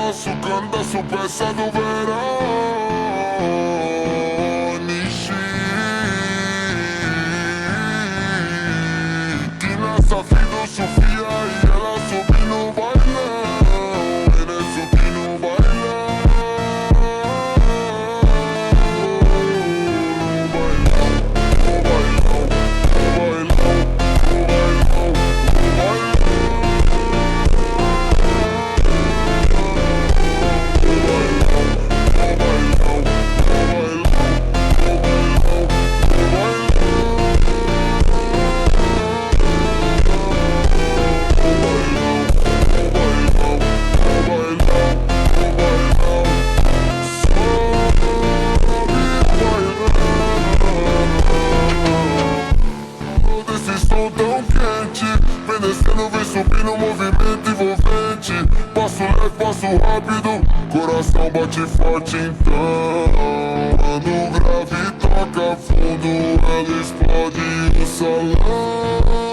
nosso canto, peça do verão. Que nessa filosofia e ela sobe no bailão. Ele sobe no bailão. Tão quente, vem descendo, vem subindo, movimento envolvente. Passo leve, passo rápido, coração bate forte então. Ando grave, toca fundo, ela explode o salão.